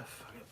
fuck it.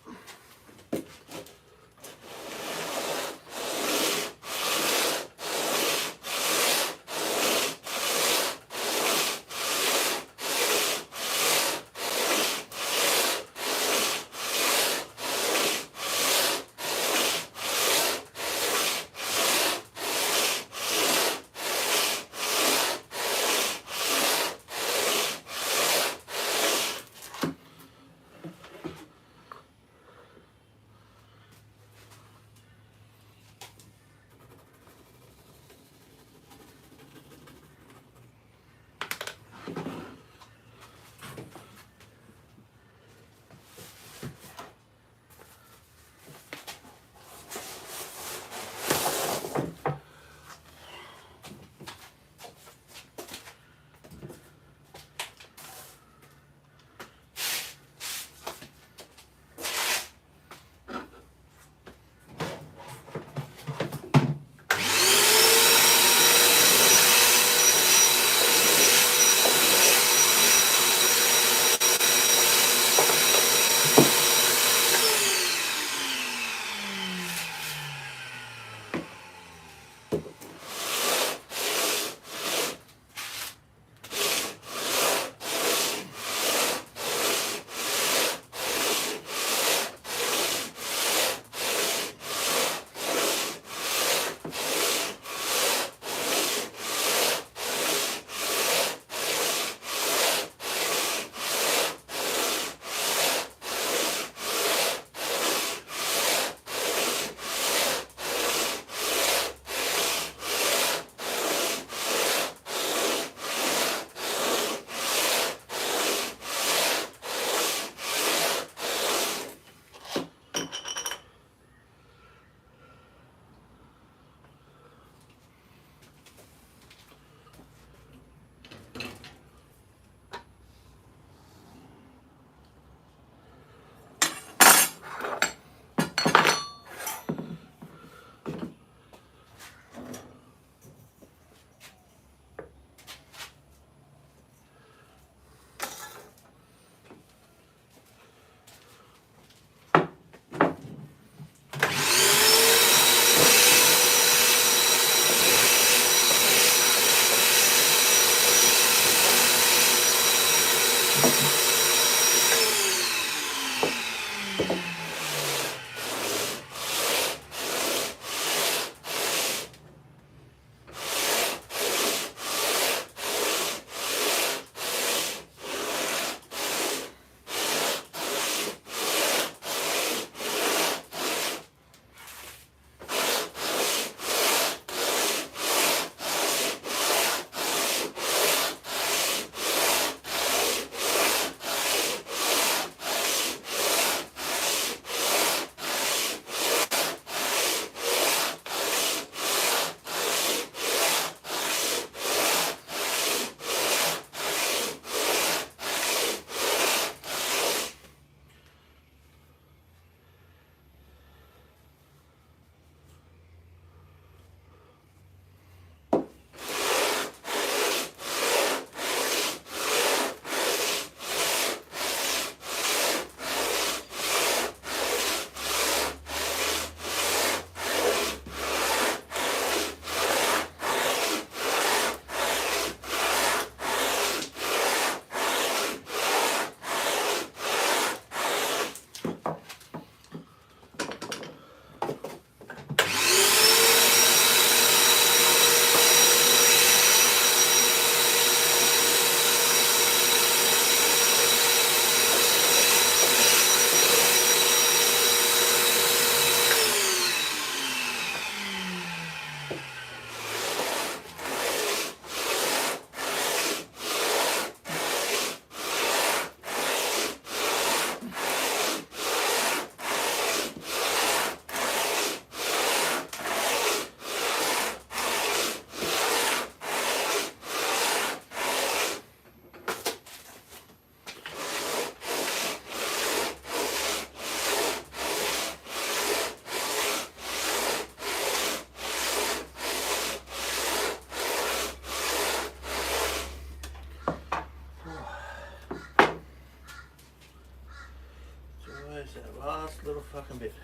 Come bit.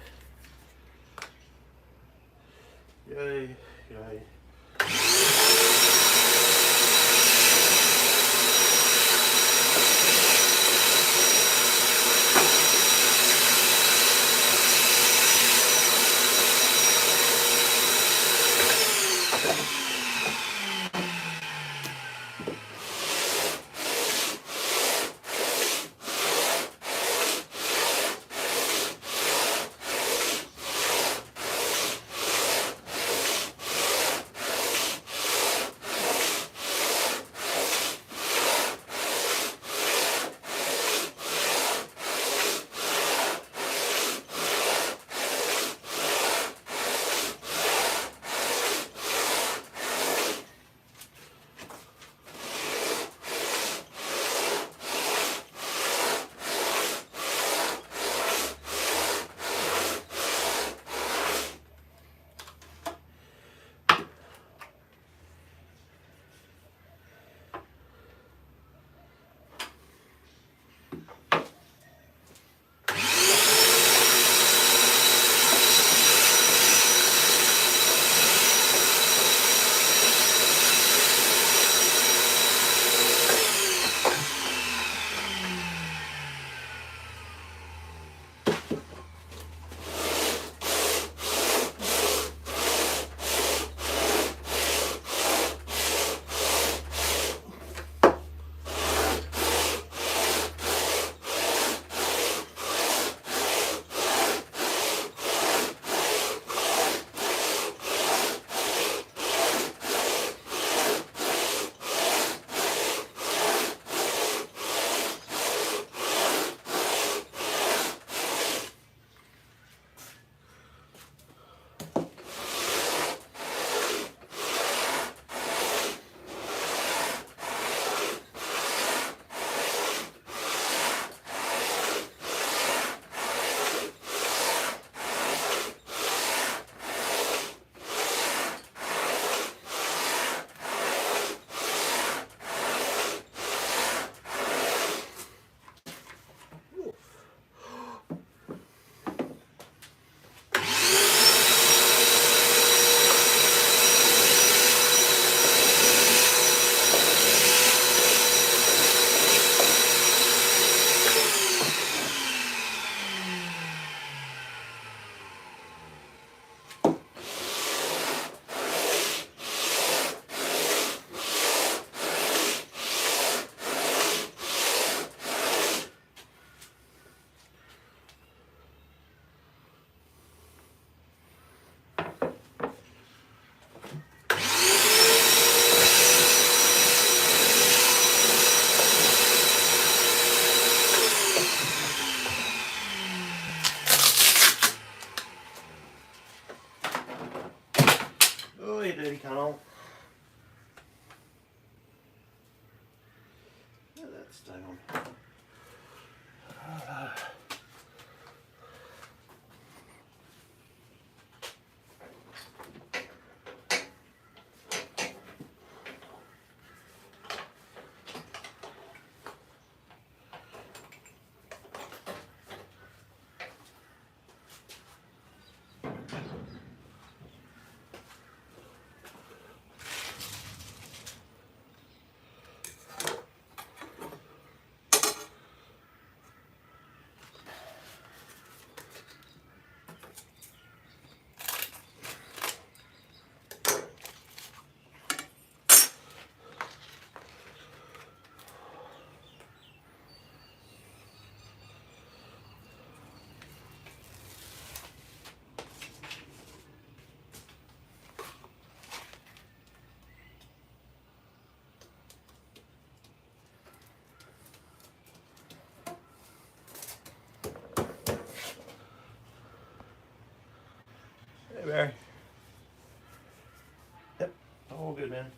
Yay, yay. Oh, you dirty cunt. Let that stay on. Hey, Barry. Yep, all good, man.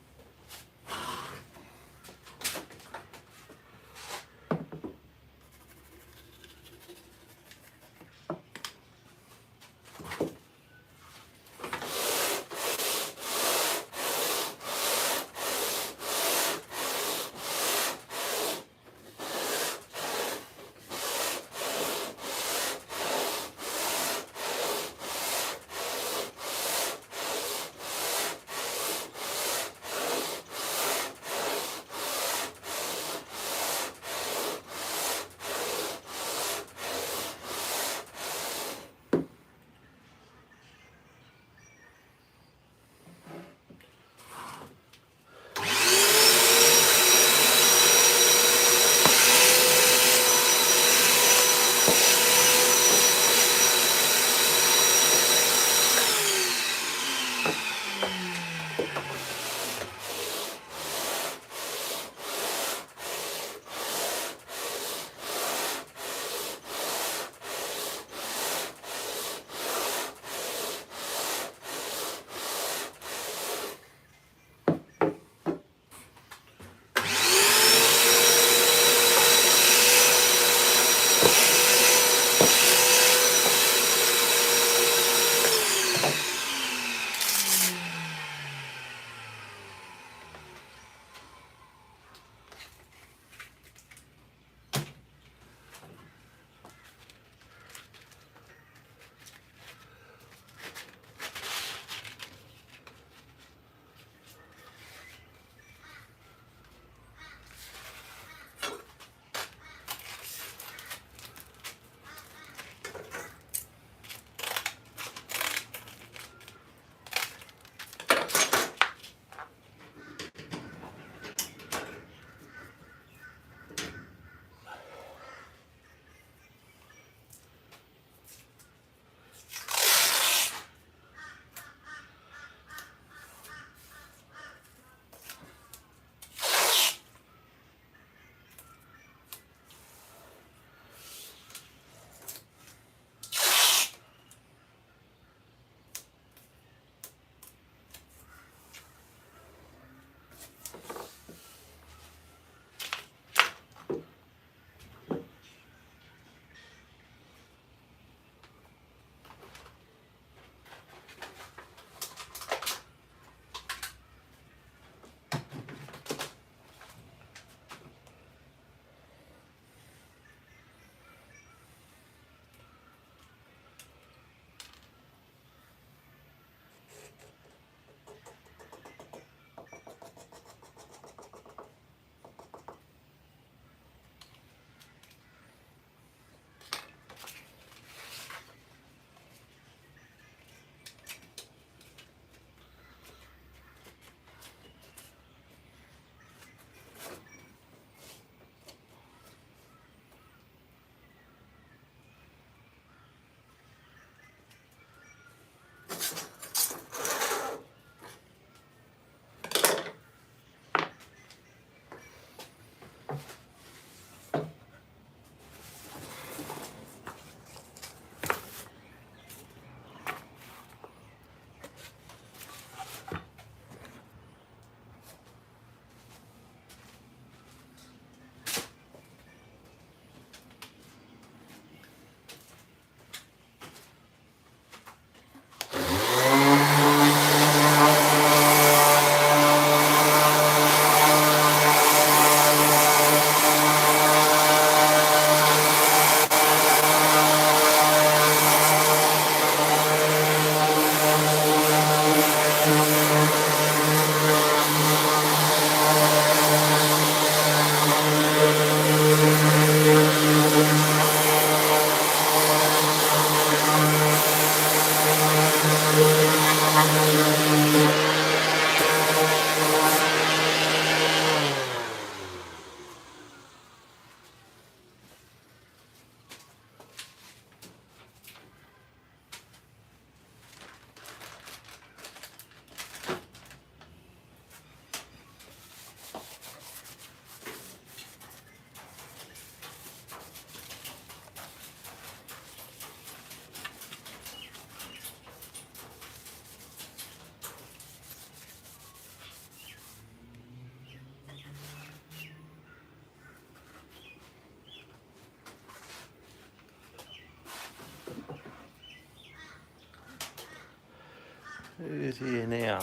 Who's here now?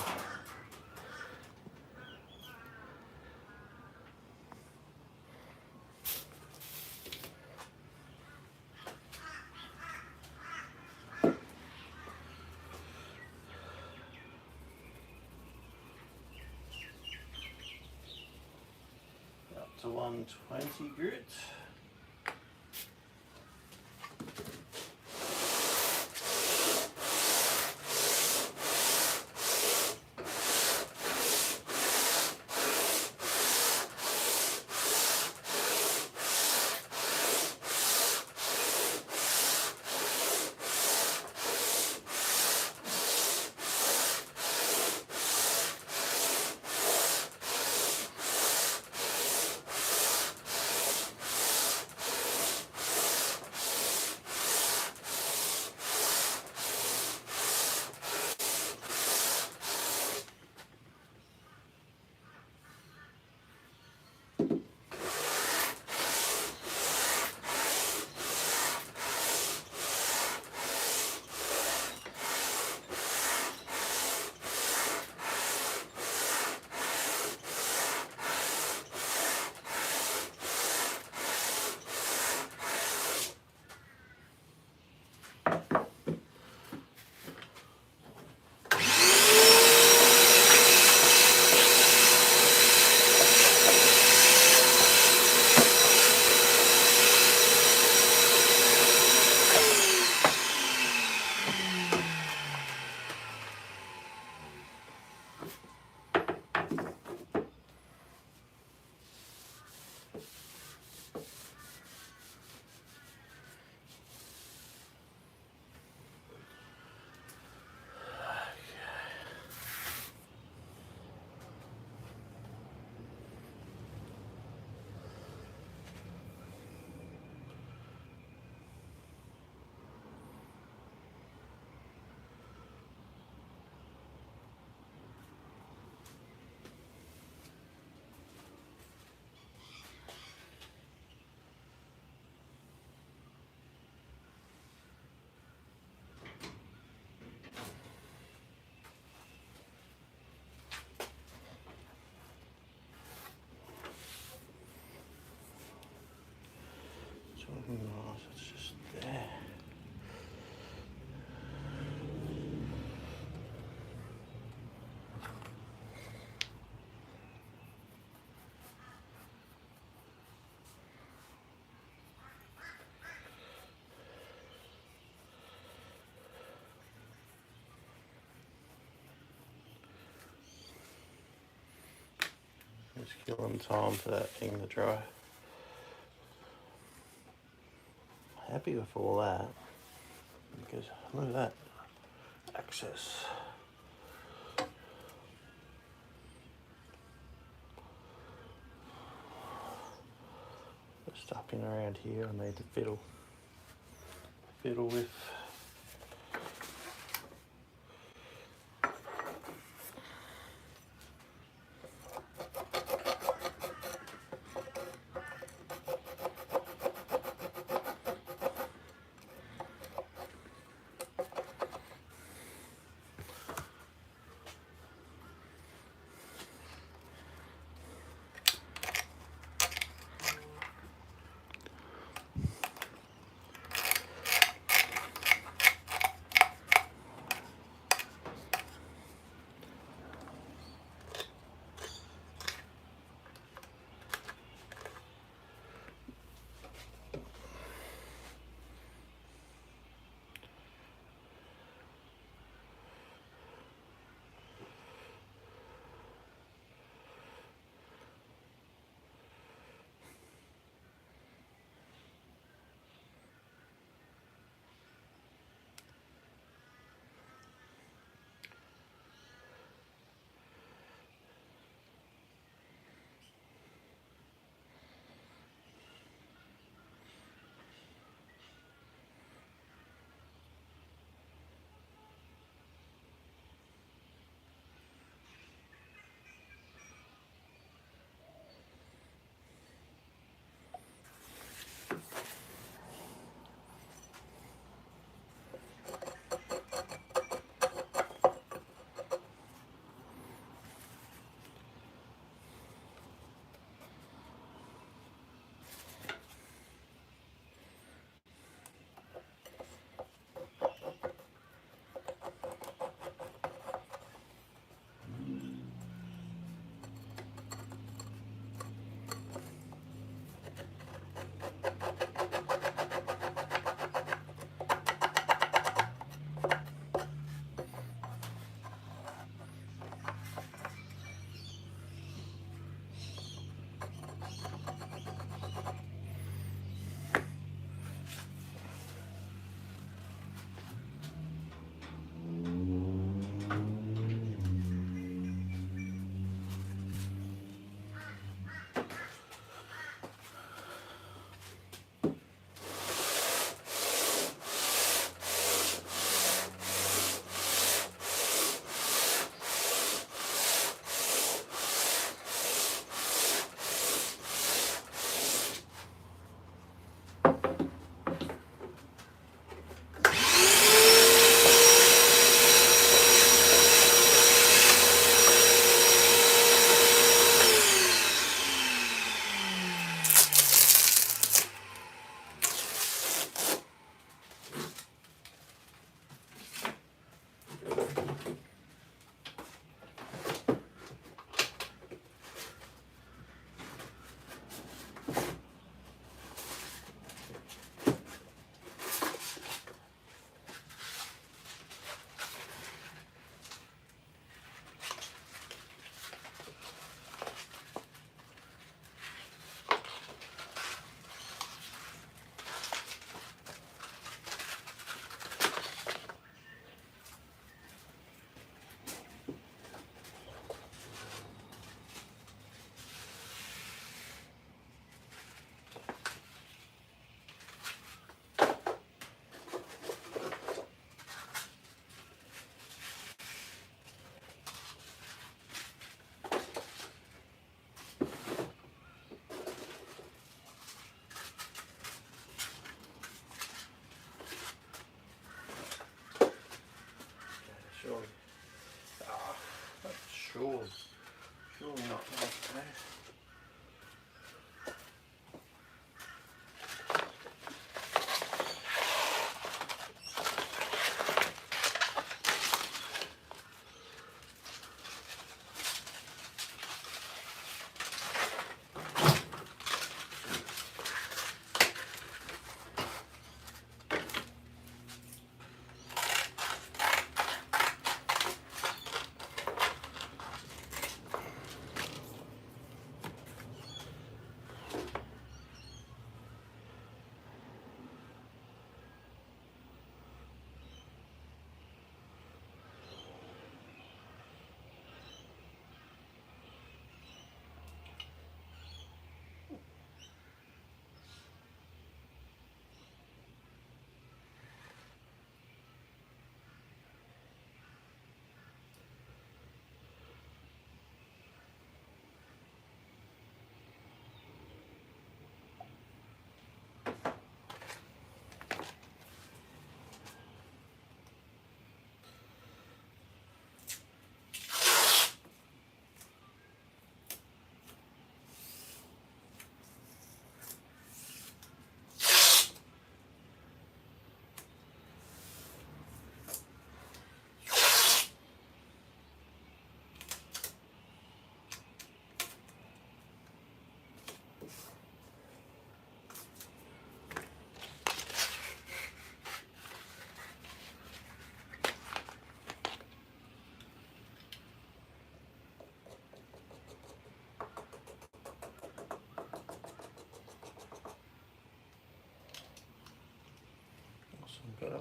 Up to 120 grit. Oh, it's just there. Just killing time for that thing to dry. Happy with all that because look at that access. Just up in around here I need to fiddle with.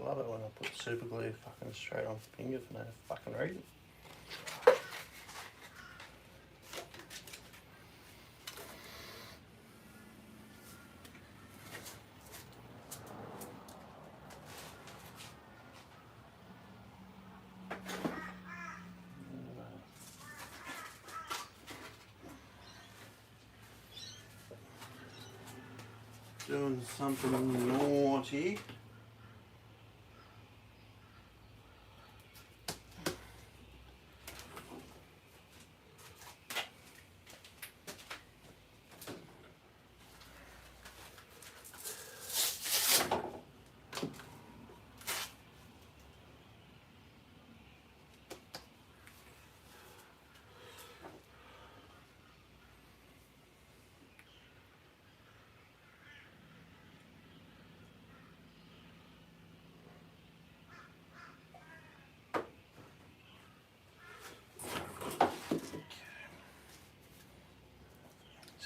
love it when I put super glue fucking straight on the finger for no fucking reason. Doing something naughty.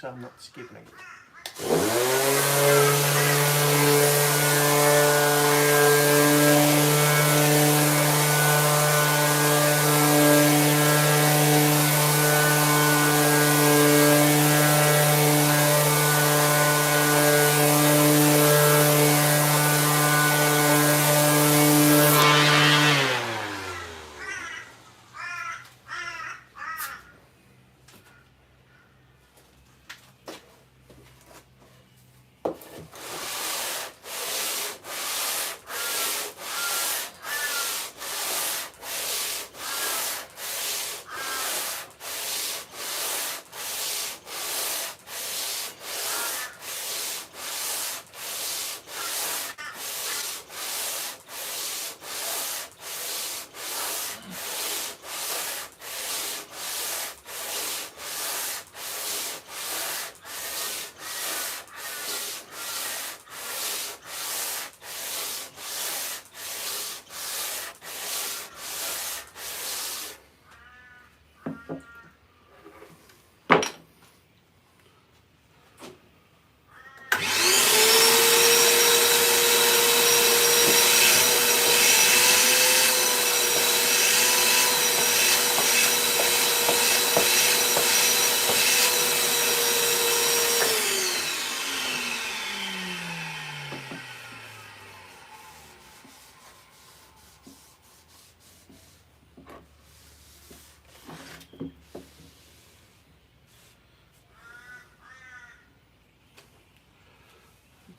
So I'm not skipping it.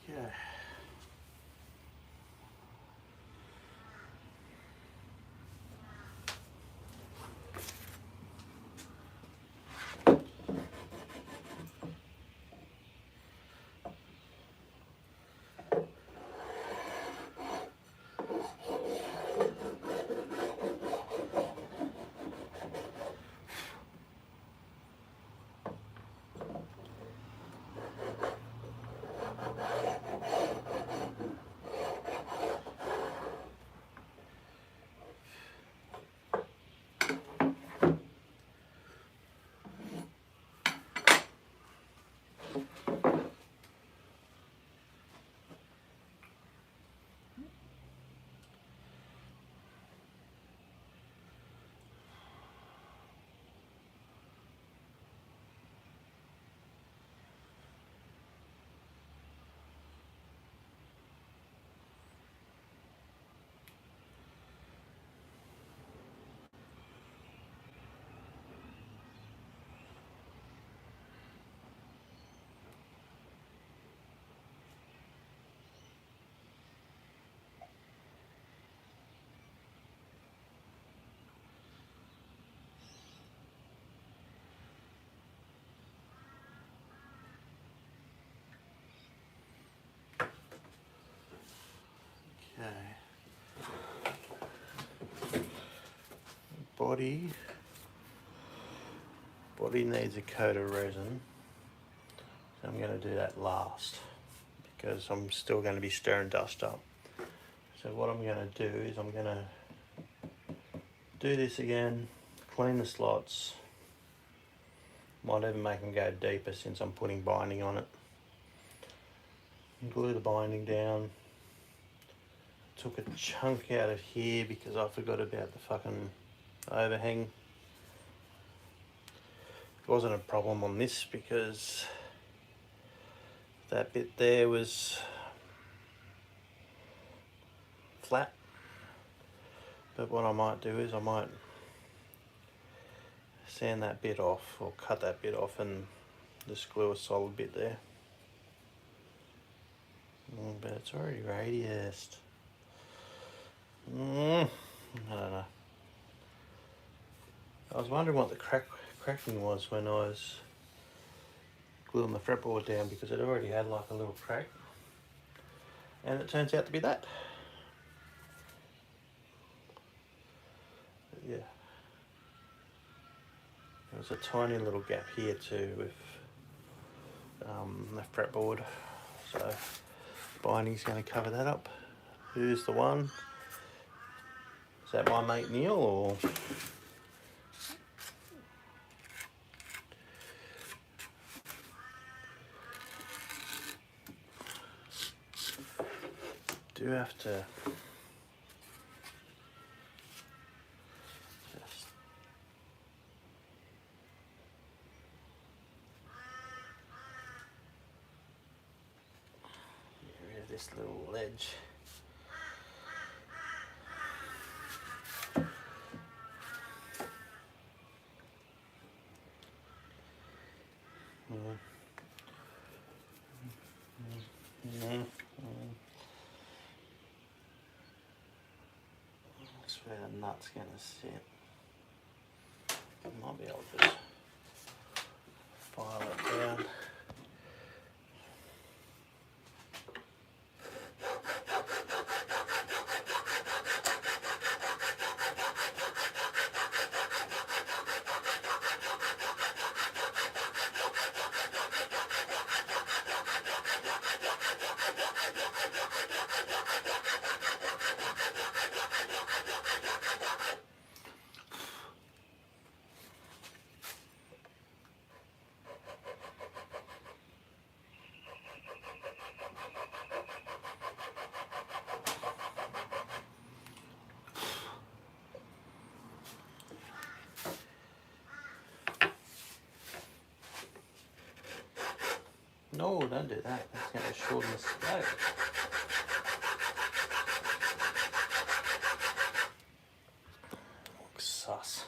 Yeah. Okay. Body needs a coat of resin, so I'm going to do that last because I'm still going to be stirring dust up. So what I'm going to do is I'm going to do this again, clean the slots, might even make them go deeper since I'm putting binding on it. Glue the binding down, took a chunk out of here because I forgot about the fucking overhang. It wasn't a problem on this because that bit there was flat. But what I might do is I might sand that bit off or cut that bit off and just glue a solid bit there. But it's already radiused. I don't know. I was wondering what the cracking was when I was gluing the fretboard down because it already had like a little crack. And it turns out to be that. But yeah. There's a tiny little gap here too with the fretboard. So binding's going to cover that up. Who's the one? Is that my mate Neil or? Do have to just get rid of this little ledge. That's where the nut's going to sit. I might be able to just file it down. No, don't do that. That's going to shorten the scope. Looks sus.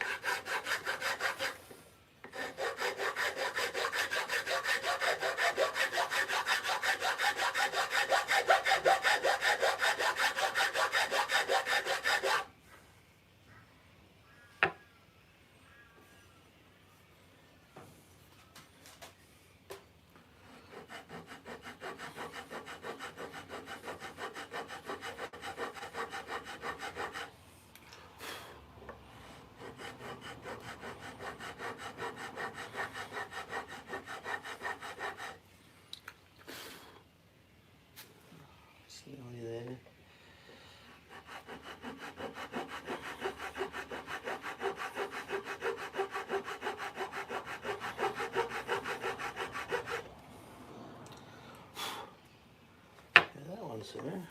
Nearly there. Yeah, that one's there.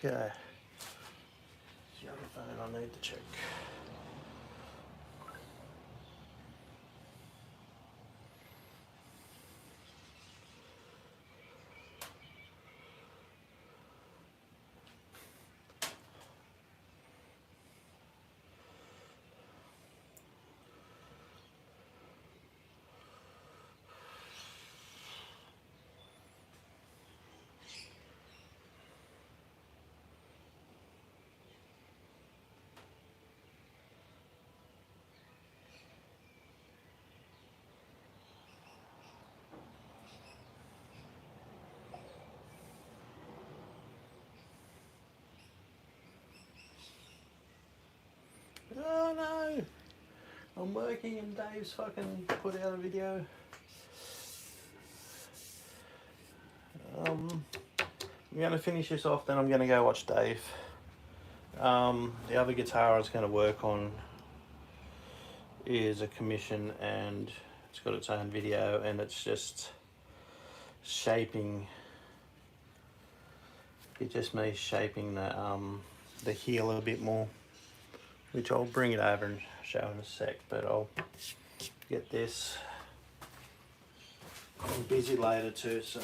Okay. The other phone I need to check. Oh no! I'm working and Dave's fucking put out a video. I'm going to finish this off, then I'm going to go watch Dave. The other guitar I was going to work on is a commission, and it's got its own video, and it's just shaping. It just means shaping the heel a bit more, which I'll bring it over and show in a sec. But I'll get this. I'm busy later too, so.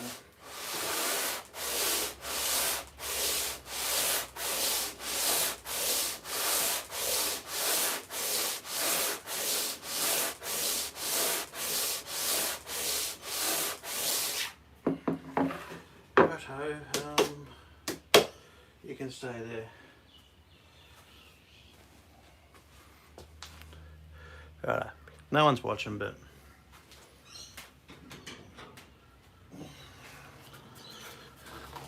You can stay there. Right, no one's watching, but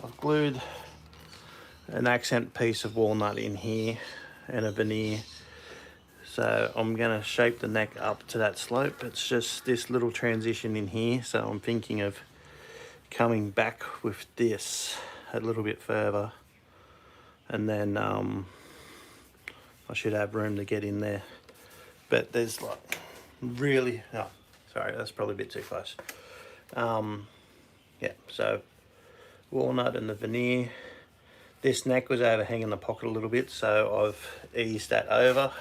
I've glued an accent piece of walnut in here and a veneer. So I'm gonna shape the neck up to that slope. It's just this little transition in here. So I'm thinking of coming back with this a little bit further, and then I should have room to get in there. But there's like really, oh, sorry, that's probably a bit too close. Yeah, so walnut and the veneer. This neck was overhanging the pocket a little bit, so I've eased that over.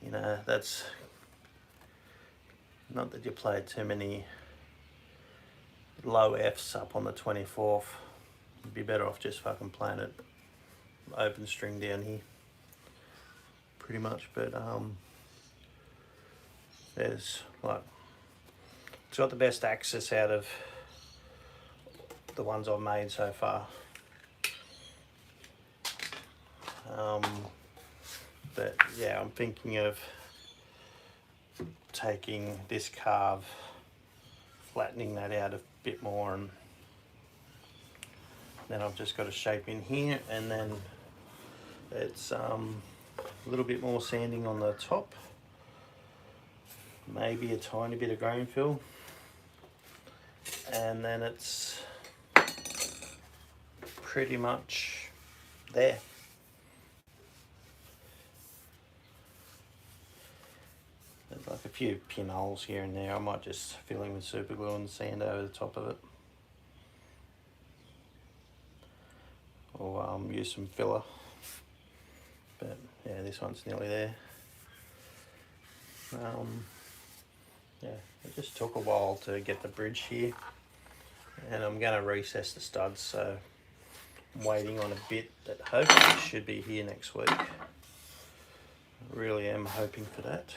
You know, that's not that you played too many low Fs up on the 24th. You'd be better off just fucking playing it open string down here, pretty much. But there's like, it's got the best access out of the ones I've made so far. But yeah, I'm thinking of taking this carve, flattening that out a bit more, and then I've just got a shape in here, and then it's a little bit more sanding on the top, maybe a tiny bit of grain fill, and then it's pretty much there. There's like a few pinholes here and there. I might just fill in with super glue and sand over the top of it, or use some filler. But yeah, this one's nearly there. Yeah, it just took a while to get the bridge here, and I'm going to recess the studs, so I'm waiting on a bit that hopefully should be here next week. I really am hoping for that.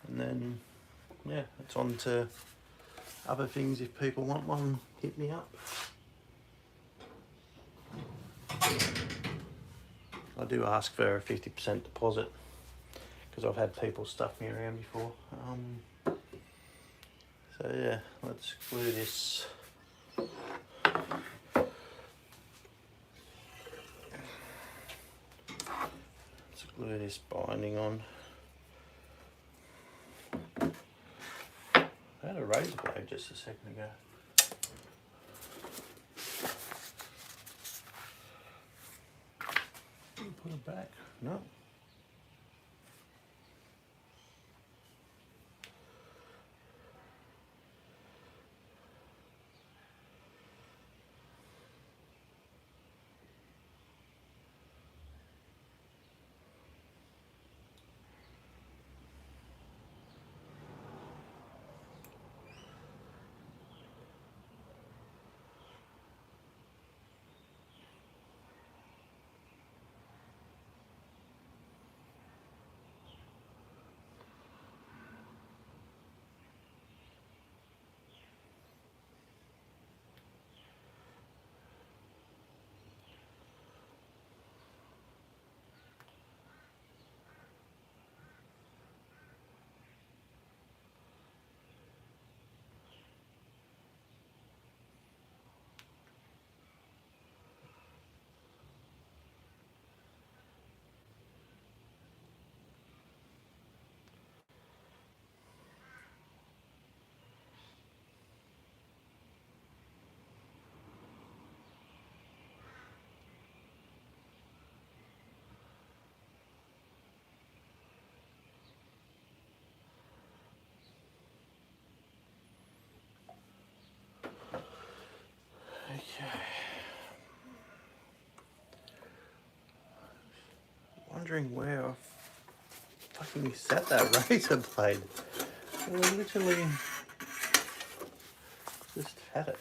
And then, yeah, it's on to other things. If people want one, hit me up. I do ask for a 50% deposit, because I've had people stuff me around before. So yeah, let's glue this. Let's glue this binding on. I had a razor blade just a second ago. Put it back. No. wondering where I fucking set that razor blade. I literally just had it.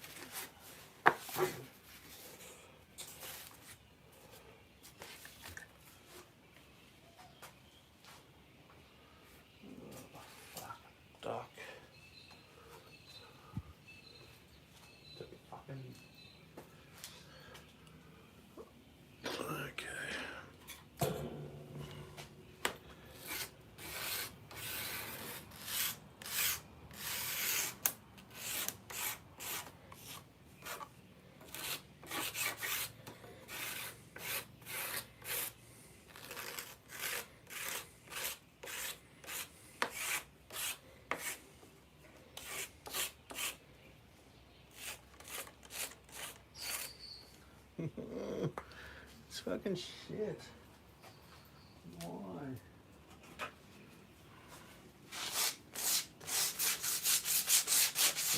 Duck. Okay. It's fucking shit. Why?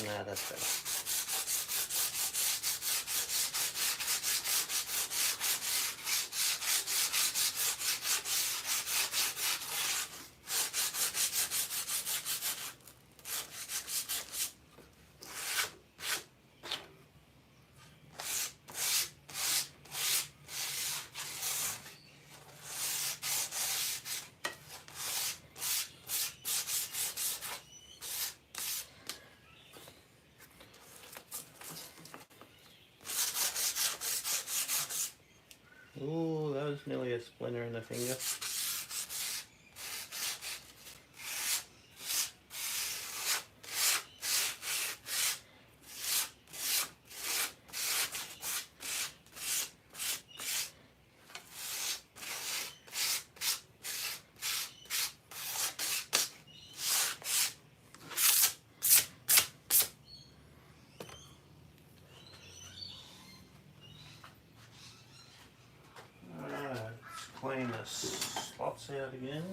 Nah, that's better. Ooh, that was nearly a splinter in the finger. Clean the spots out again.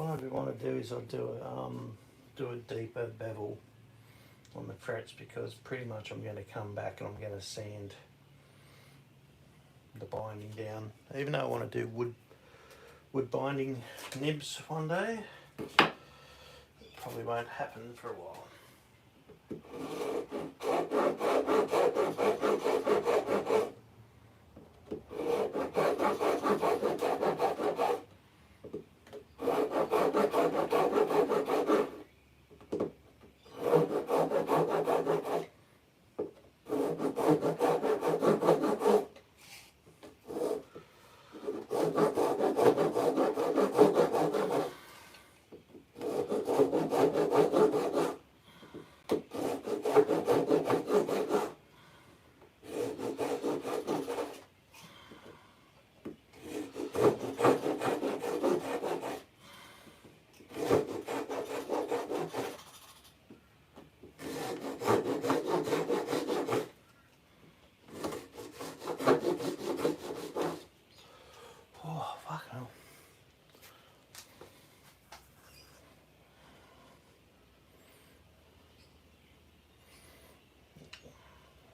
what I want to do is I'll do a deeper bevel on the frets, because pretty much I'm going to come back and I'm going to sand the binding down. Even though I want to do wood binding nibs one day, it probably won't happen for a while. Oh, fuck hell.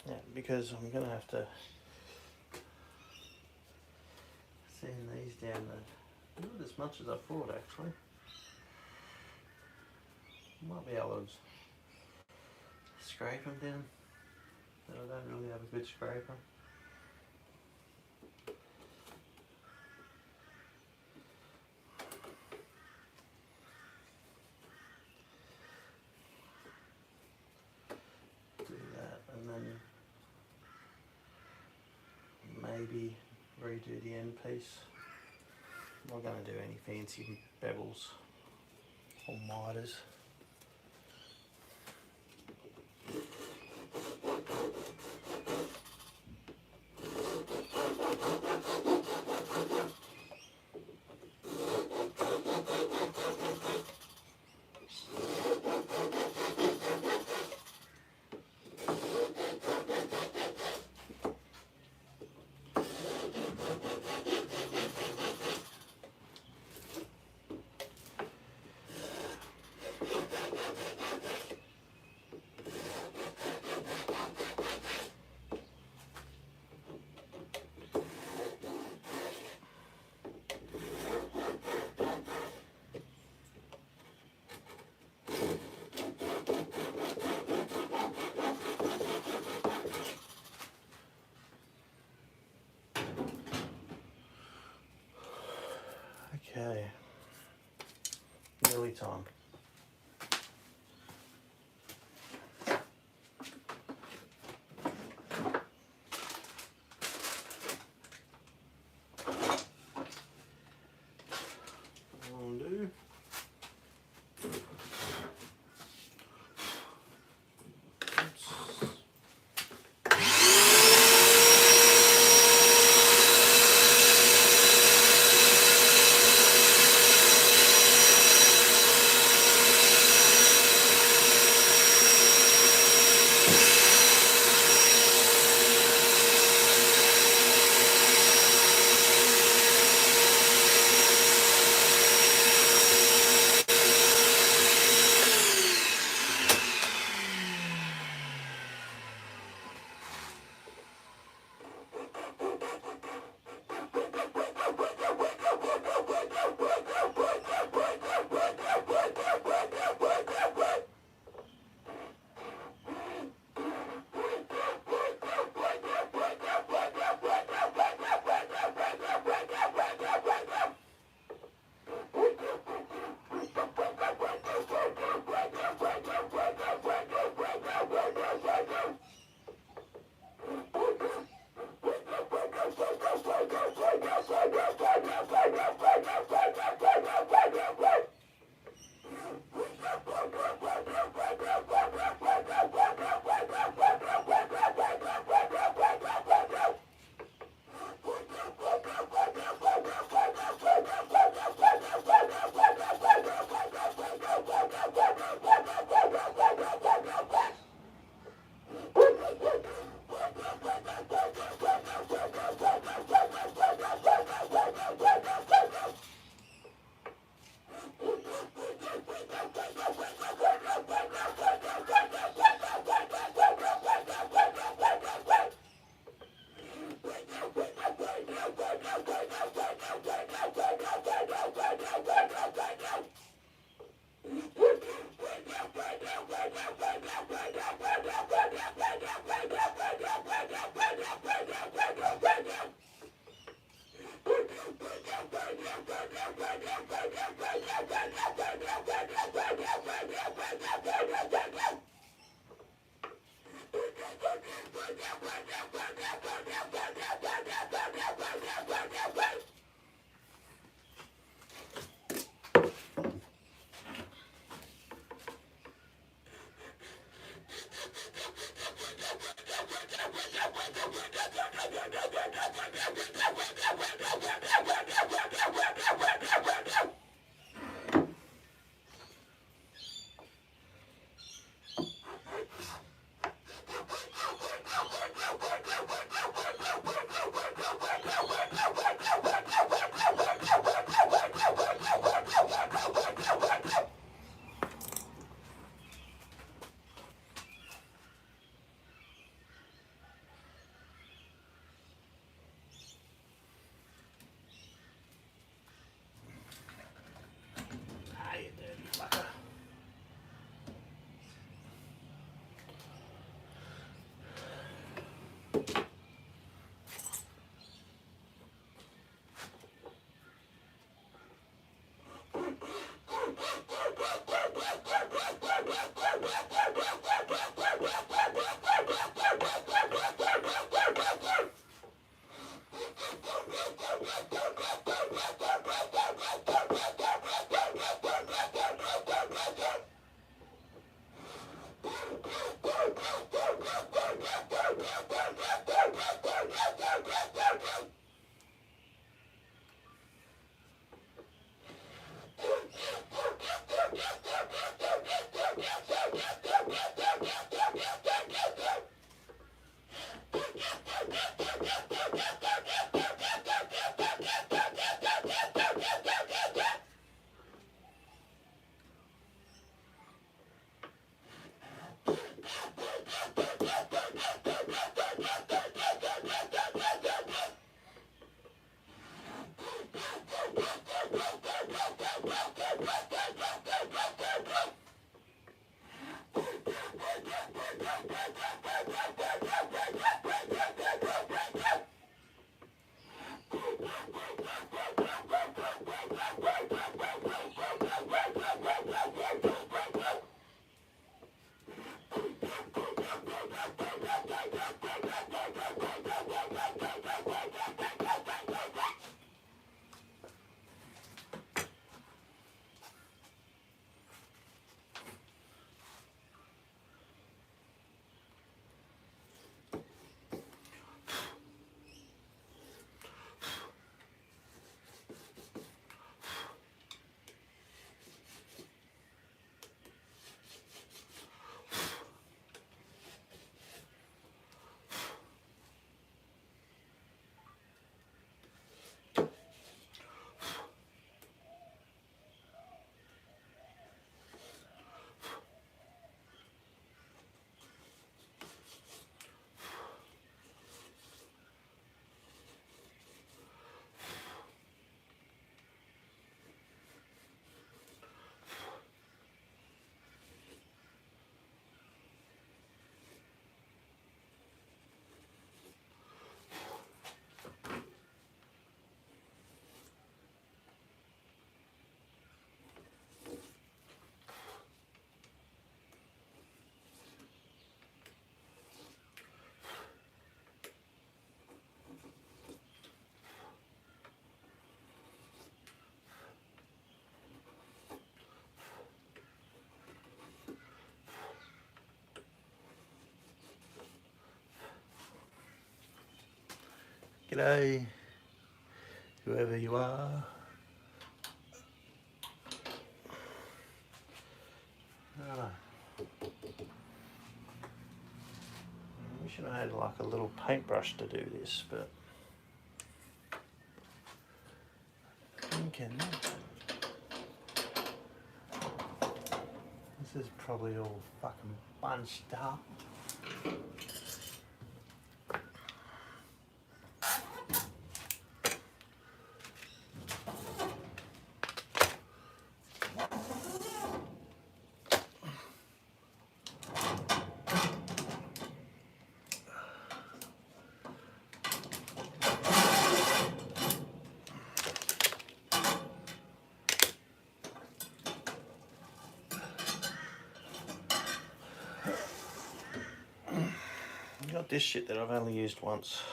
Yeah, because I'm going to have to sand these down not as much as I thought, actually. Might be able to scrape them down, but I don't really have a good scraper. Do that and then maybe redo the end piece. I'm not going to do any fancy bevels or miters. Okay, nearly time. Undo. G'day, whoever you are. I wish I had like a little paintbrush to do this, but thinking this is probably all fucking bunched up. Got this shit that I've only used once.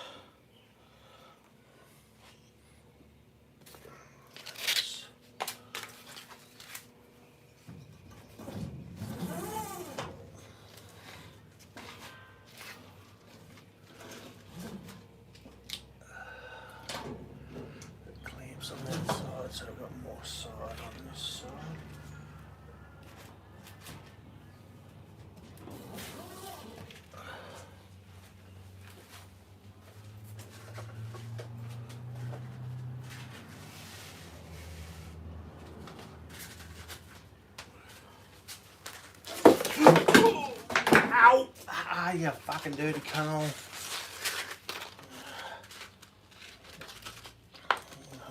Clamps on that side, so I've got more side on this side. Ow! Ah, you fucking dirty cunt.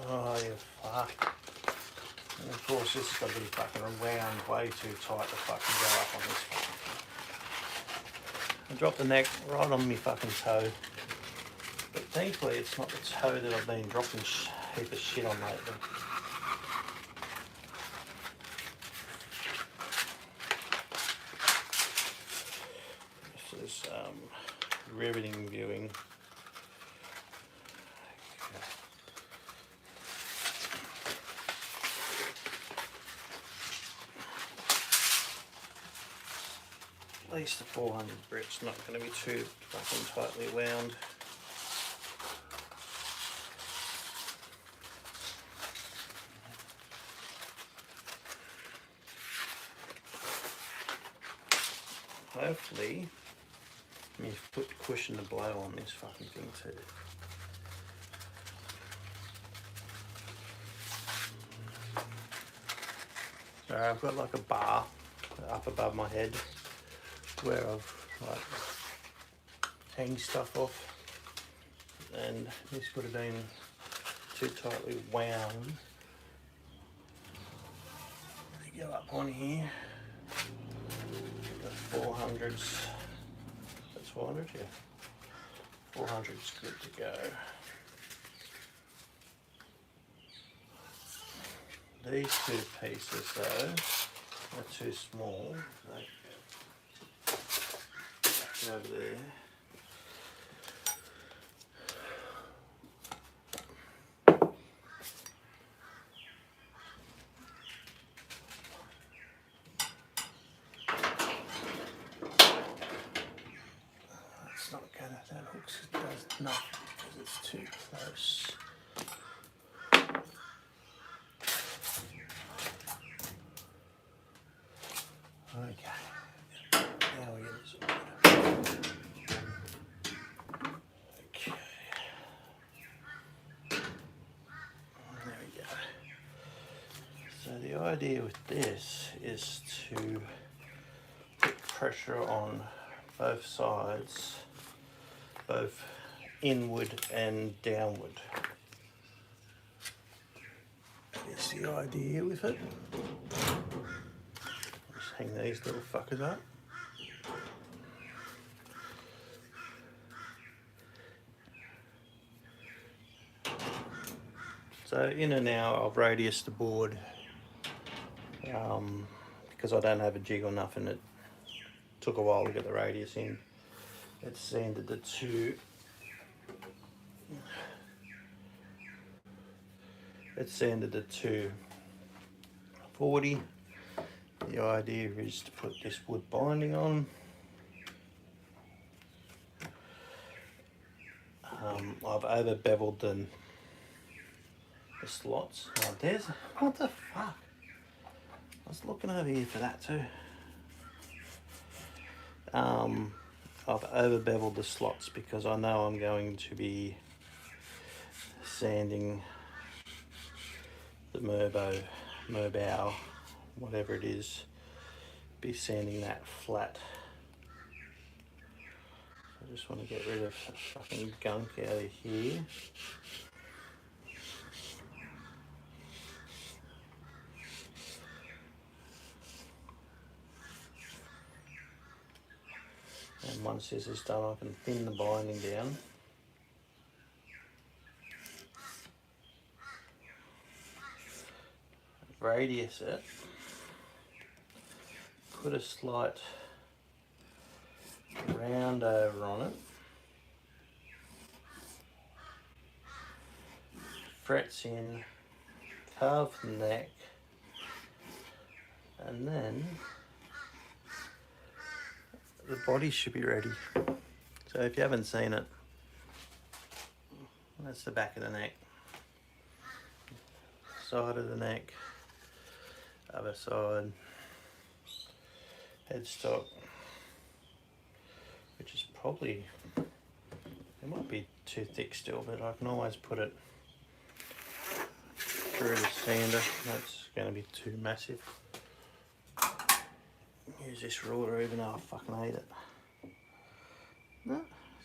Oh, you fuck. And of course, this has got to be fucking around way too tight to fucking go up on this. I dropped the neck right on my fucking toe. But thankfully, it's not the toe that I've been dropping a heap of shit on lately. This is riveting viewing. At least the 400 Brit's not going to be too fucking tightly wound. Hopefully, you've put cushion to blow on this fucking thing too. So I've got like a bar up above my head where I've like hanged stuff off, and this would have been too tightly wound. Go up on here. The 400s. That's 400, yeah. 400's good to go. These two pieces though are too small. They go over there. That's not gonna, that hooks does nothing because it's too close. Okay, now we get this order. Okay, there we go. So the idea with this is to put pressure on both sides, both inward and downward. That's the idea with it. Just hang these little fuckers up. So in and out, I've radiused the board because I don't have a jig or nothing. It took a while to get the radius in. It's sanded the two. It's sanded the 240. The idea is to put this wood binding on. I've over beveled the slots. Oh, there's, what the fuck? I was looking over here for that too. I've over beveled the slots because I know I'm going to be sanding the Merbau, whatever it is, be sanding that flat. I just want to get rid of fucking gunk out of here. And once this is done, I can thin the binding down. Radius it. Put a slight round over on it. Frets in, carve the neck, and then the body should be ready. So if you haven't seen it, that's the back of the neck, side of the neck, other side, headstock, which is probably, it might be too thick still, but I can always put it through the sander. That's going to be too massive. Use this ruler even though I fucking hate it. No,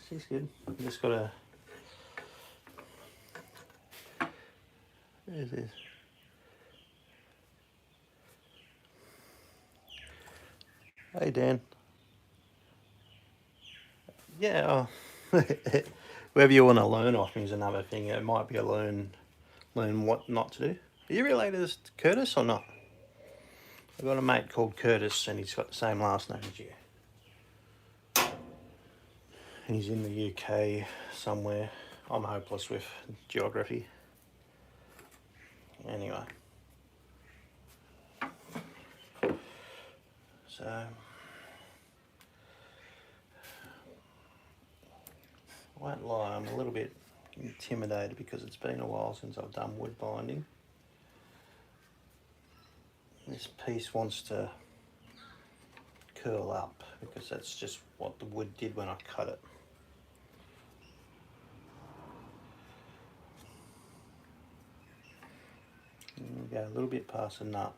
she's good. You just gotta. There's this. Hey Dan. Yeah. Whether you want to learn off me is another thing. It might be a learn what not to do. Are you related to Curtis or not? I've got a mate called Curtis and he's got the same last name as you. And he's in the UK somewhere. I'm hopeless with geography. Anyway. So, I won't lie, I'm a little bit intimidated because it's been a while since I've done wood binding. This piece wants to curl up because that's just what the wood did when I cut it. And we go a little bit past the nut.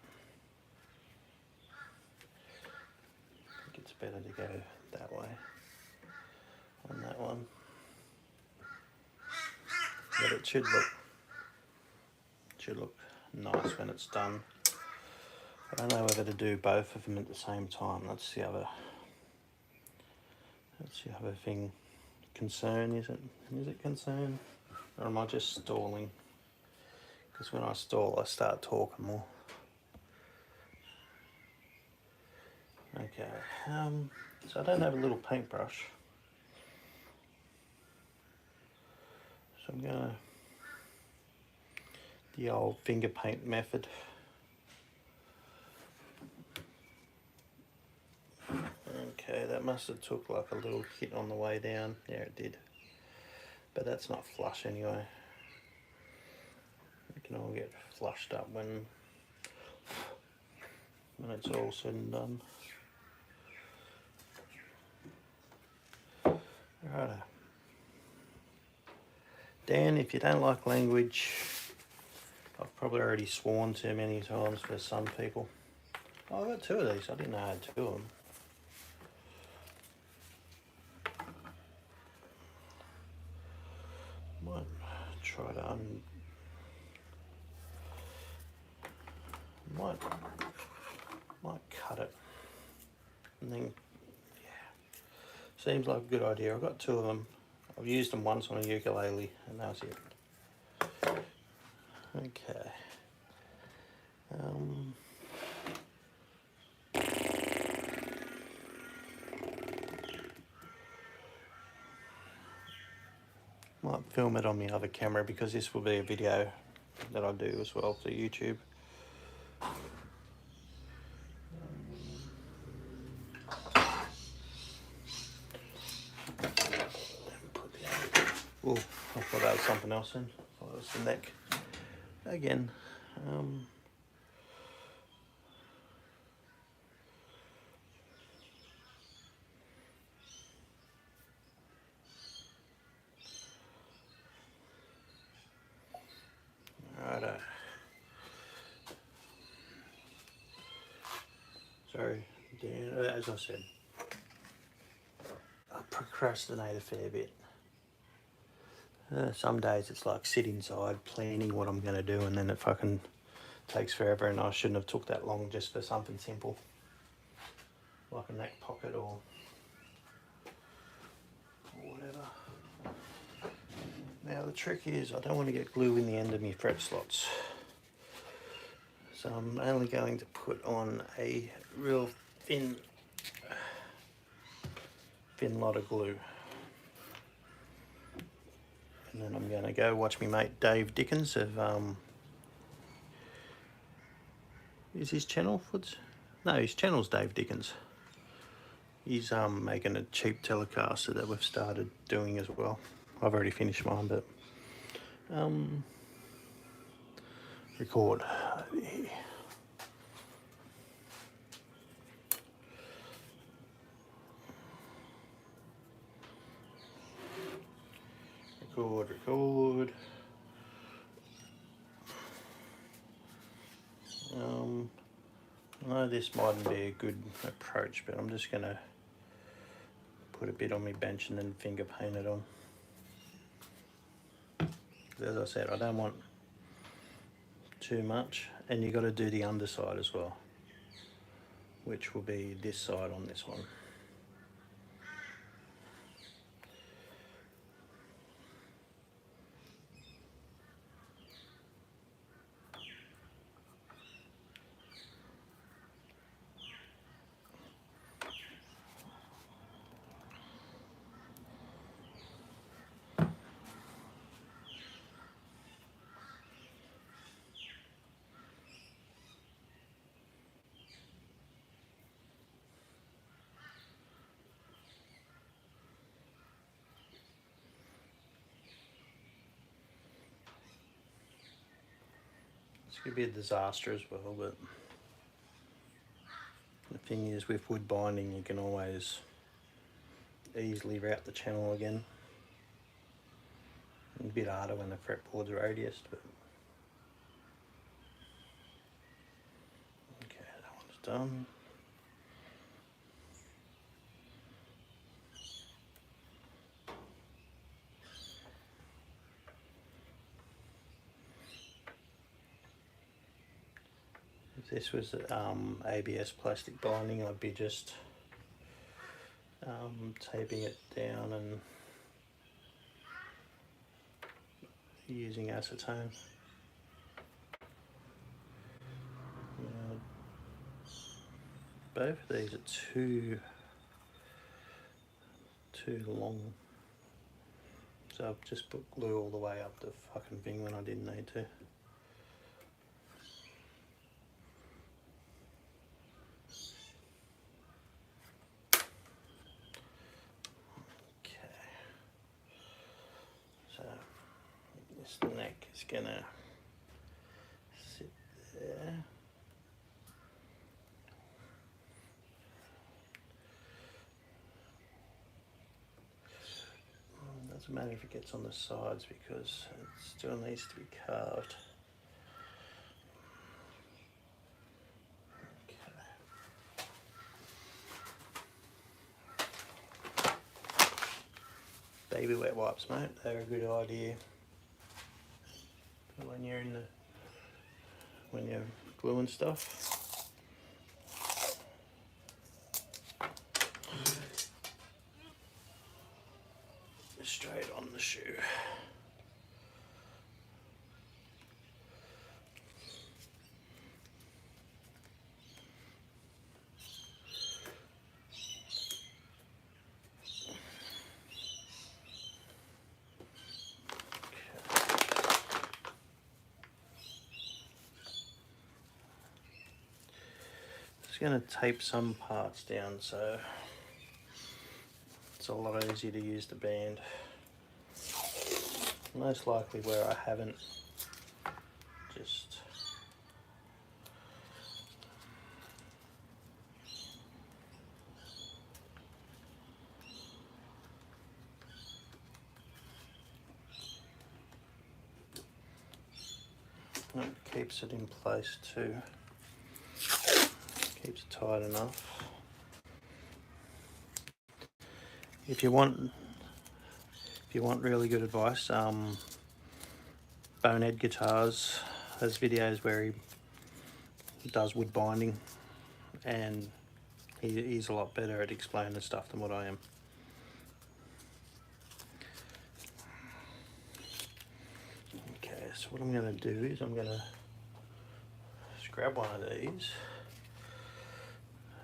I think it's better to go that way on that one. But it should look nice when it's done. I don't know whether to do both of them at the same time. That's the other thing. Concern, is it? Is it concern? Or am I just stalling? Because when I stall, I start talking more. Okay, so I don't have a little paintbrush. So I'm gonna, the old finger paint method. Okay, that must have took like a little hit on the way down. Yeah, it did. But that's not flush anyway. It can all get flushed up when it's all said and done. Righto. Dan, if you don't like language, I've probably already sworn too many times for some people. Oh, I got two of these. I didn't know I had two of them. Might try to might cut it and then, yeah, seems like a good idea. I've got two of them. I've used them once on a ukulele and that was it. Okay. Might film it on my other camera because this will be a video that I do as well for YouTube. Oh, I thought that was something else then. I thought it was the neck. Again, righto. Sorry, as I said, I procrastinate a fair bit. Some days it's like sit inside planning what I'm going to do, and then it fucking takes forever, and I shouldn't have took that long just for something simple like a neck pocket or whatever. Now the trick is I don't want to get glue in the end of my fret slots, so I'm only going to put on a real thin lot of glue. And then I'm going to go watch me mate Dave Dickens of, is his channel Foods? No, his channel's Dave Dickens. He's making a cheap Telecaster that we've started doing as well. I've already finished mine, but record. Record. I know this mightn't be a good approach, but I'm just going to put a bit on my bench and then finger paint it on. As I said, I don't want too much, and you got to do the underside as well, which will be this side on this one. This could be a disaster as well, but the thing is with wood binding you can always easily route the channel again. It's a bit harder when the fretboard's radiused, but okay, that one's done. If this was ABS plastic binding, I'd be just taping it down and using acetone. Both of these are too long, so I've just put glue all the way up the fucking thing when I didn't need to. This neck is gonna sit there. Doesn't matter if it gets on the sides because it still needs to be carved. Okay. Baby wet wipes, mate, they're a good idea. When you're when you're gluing stuff. Straight on the shoe. Just going to tape some parts down so it's a lot easier to use the band. most likely where I haven't just that keeps it in place too. Keeps it tight enough. If you want really good advice, Bonehead Guitars has videos where he does wood binding, and he's a lot better at explaining the stuff than what I am. Okay, so what I'm going to do is I'm going to just grab one of these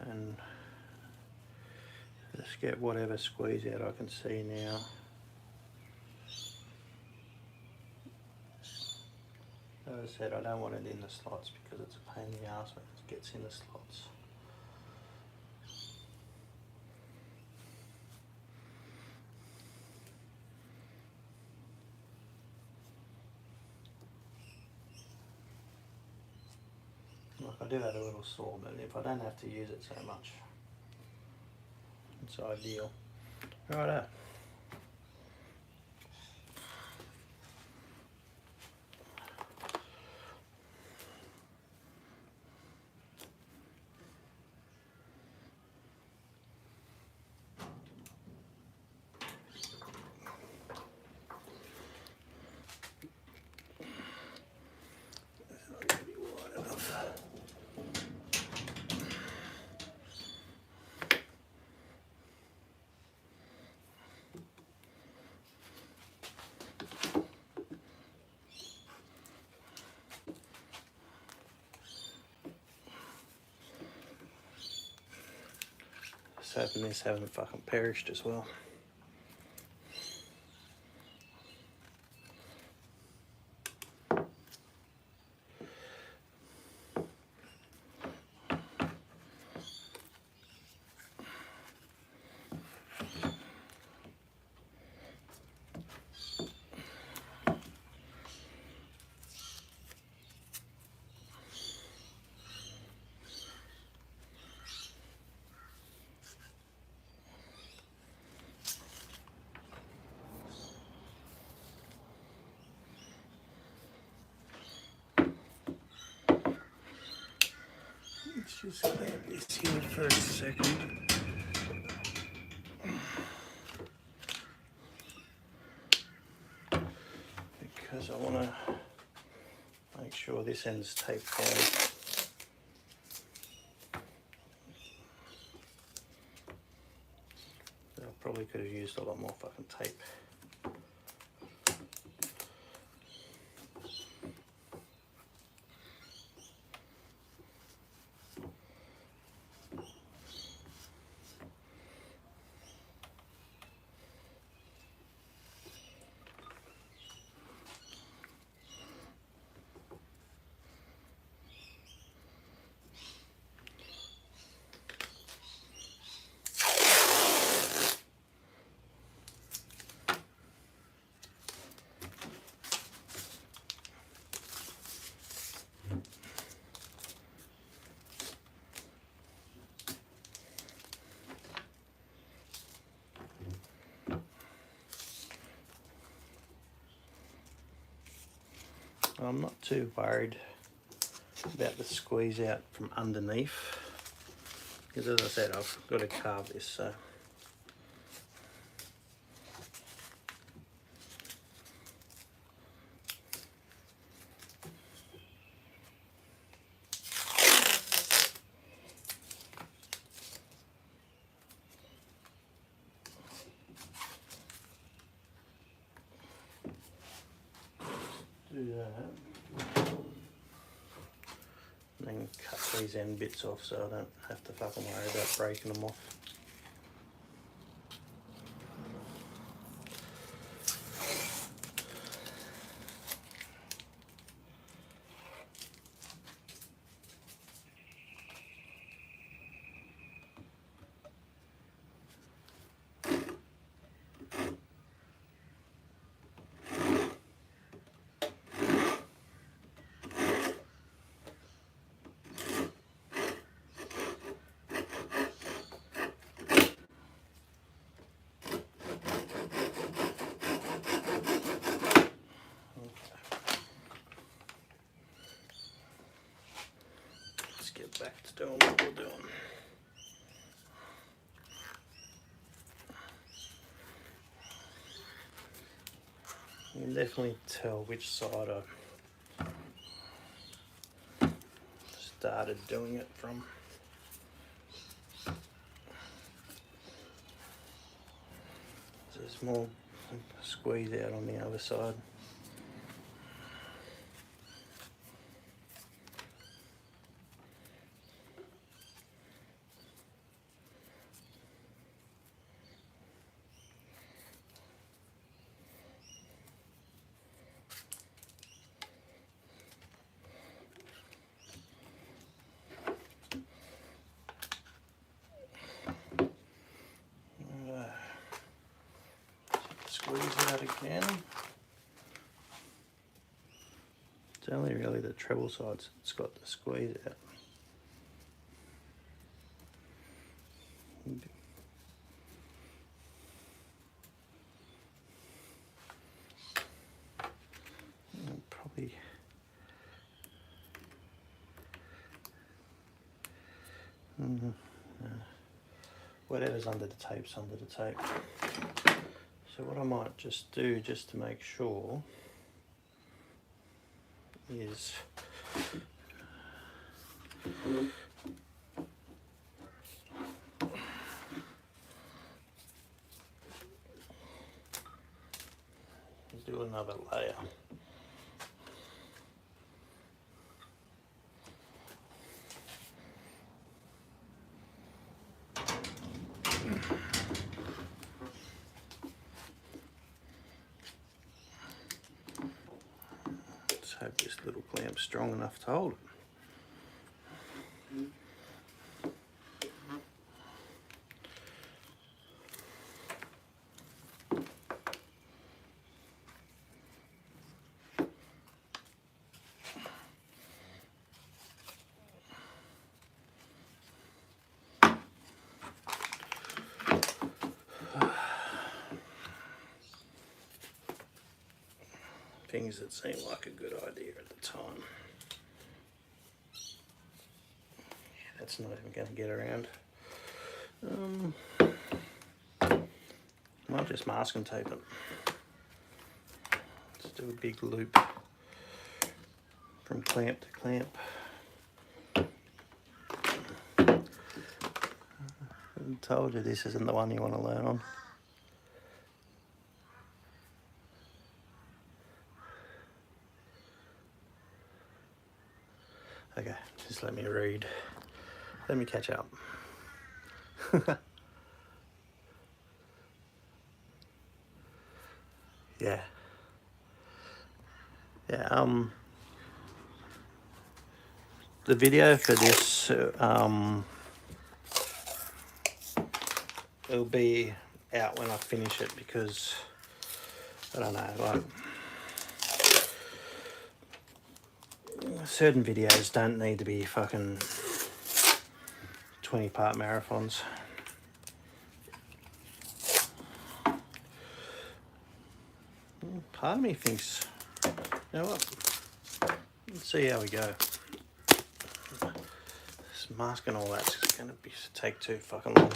and just get whatever squeeze out I can see now. As I said, I don't want it in the slots because it's a pain in the ass when it gets in the slots. Like, I do have a little saw, but if I don't have to use it so much, it's ideal. Righto. Just hoping this hasn't fucking perished as well. Let's just clamp this here for a second. Because I want to make sure this end's taped down. I probably could have used a lot more fucking tape. I'm not too worried about the squeeze out from underneath, because as I said, I've got to carve this, so do that. And then cut these end bits off so I don't have to fucking worry about breaking them off. back to doing what we're doing. You can definitely tell which side I started doing it from. There's more squeeze out on the other side. Squeeze out again. It's only really the treble sides that's got the squeeze out. Probably whatever's under the tape's under the tape. So what I might just do, just to make sure, is do another layer. Let's hope this little clamp's strong enough to hold it. Things that seemed like a good idea at the time. Yeah, that's not even going to get around. Might just mask and tape it. Let's do a big loop from clamp to clamp. I told you this isn't the one you want to learn on. Okay, just let me read. Let me catch up. Yeah. Yeah, the video for this, it'll be out when I finish it because, I don't know, like, certain videos don't need to be fucking 20-part marathons. Part of me thinks, you know what, let's see how we go. This mask and all that's going to take too fucking long.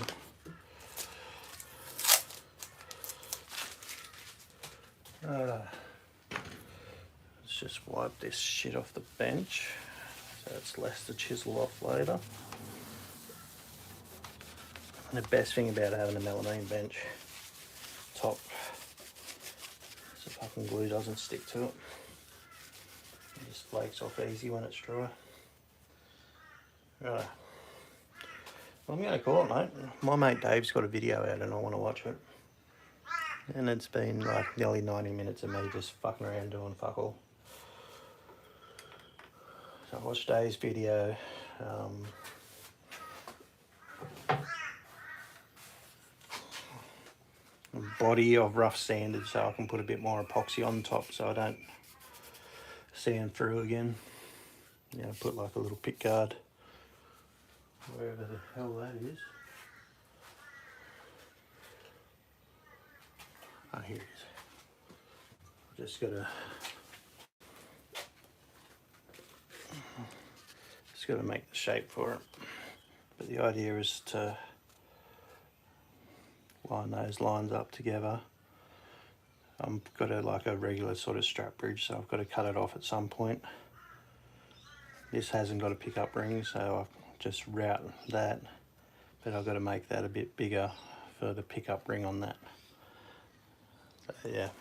Let's just wipe this shit off the bench so it's less to chisel off later. And the best thing about having a melamine bench top, so fucking glue doesn't stick to it. It just flakes off easy when it's dry. Right. Well, I'm going to call it, mate. My mate Dave's got a video out and I want to watch it. And it's been like nearly 90 minutes of me just fucking around doing fuck all. So I watched Dave's video. Body of rough sanded so I can put a bit more epoxy on top so I don't sand through again. You know, put like a little pick guard wherever the hell that is. Oh, here it is. Just Just got to make the shape for it. But the idea is to line those lines up together. I've got like a regular sort of strap bridge, so I've got to cut it off at some point. This hasn't got a pickup ring, so I'll just route that, but I've got to make that a bit bigger for the pickup ring on that. So yeah,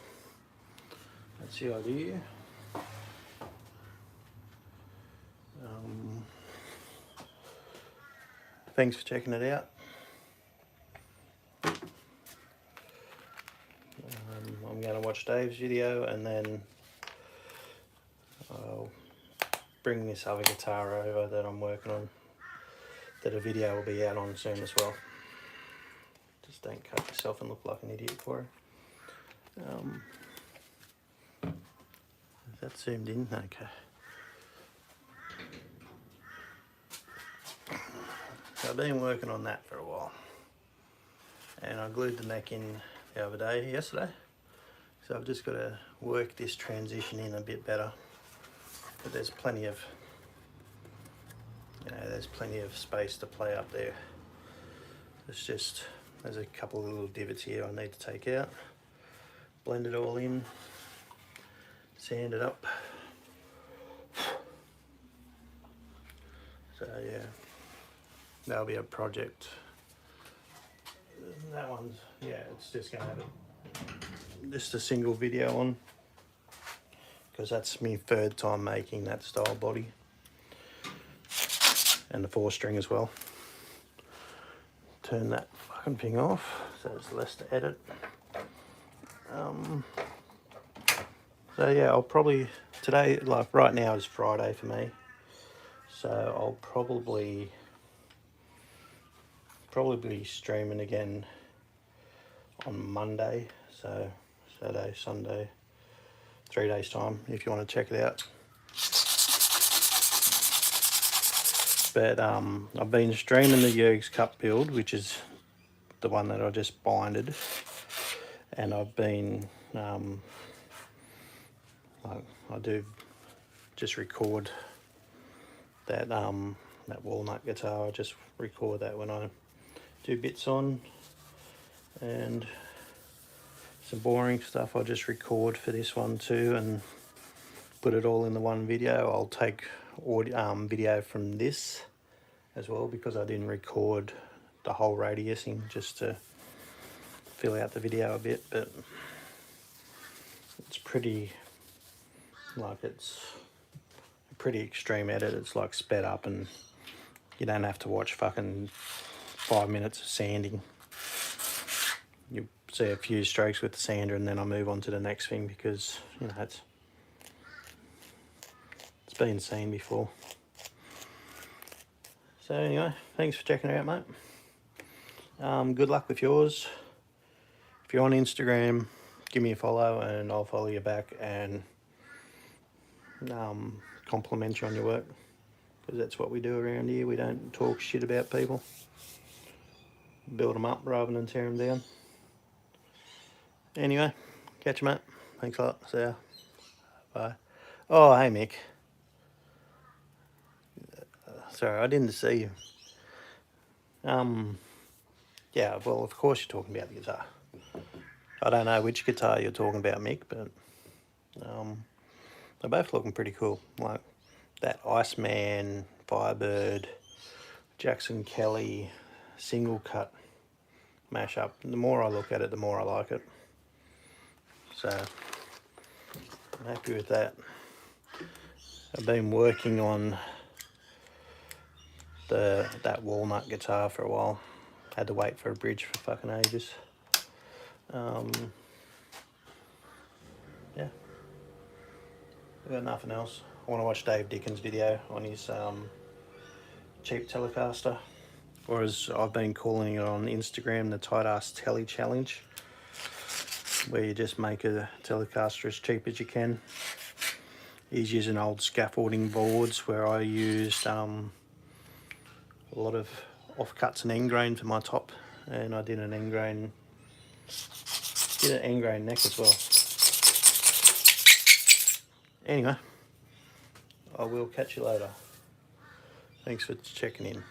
that's the idea. Thanks for checking it out. I'm going to watch Dave's video and then I'll bring this other guitar over that I'm working on, that a video will be out on soon as well. Just don't cut yourself and look like an idiot for it. Is that zoomed in? Okay. So I've been working on that for a while, and I glued the neck in the other day, yesterday. So I've just got to work this transition in a bit better. But there's plenty of, there's plenty of space to play up there. There's a couple of little divots here I need to take out, blend it all in, sand it up. So yeah, that'll be a project. That one's, it's just gonna have just a single video on, because that's my third time making that style body, and the 4-string as well. Turn that fucking thing off so there's less to edit. So yeah, I'll probably today, like right now is Friday for me, so I'll probably be streaming again on Monday, so Saturday, Sunday, 3 days time if you want to check it out. But I've been streaming the Yergs Cup build, which is the one that I just binded, and I've been I do just record that that walnut guitar. I just record that when I do bits on, and some boring stuff I just record for this one too and put it all in the one video. I'll take audio, video from this as well, because I didn't record the whole radiusing, just to fill out the video a bit. But it's pretty, like, it's a pretty extreme edit. It's like sped up, and you don't have to watch fucking 5 minutes of sanding. You see a few strokes with the sander and then I move on to the next thing, because it's been seen before. So anyway, thanks for checking it out, mate. Good luck with yours. If you're on Instagram, give me a follow and I'll follow you back and compliment you on your work, because that's what we do around here. We don't talk shit about people. Build them up rather than tear them down. Anyway, catch you, mate. Thanks a lot. See ya. Bye. Oh, hey, Mick. Sorry, I didn't see you. Yeah, well, of course you're talking about the guitar. I don't know which guitar you're talking about, Mick, but they're both looking pretty cool. Like that Iceman, Firebird, Jackson Kelly single cut mashup. The more I look at it, the more I like it. So I'm happy with that. I've been working on that walnut guitar for a while. Had to wait for a bridge for fucking ages. Yeah. I've got nothing else. I want to watch Dave Dickens' video on his cheap Telecaster, or as I've been calling it on Instagram, the Tight Ass Tele Challenge, where you just make a Telecaster as cheap as you can. He's using old scaffolding boards, where I used a lot of offcuts and end grain for my top, and I did an end grain neck as well. Anyway, I will catch you later. Thanks for checking in.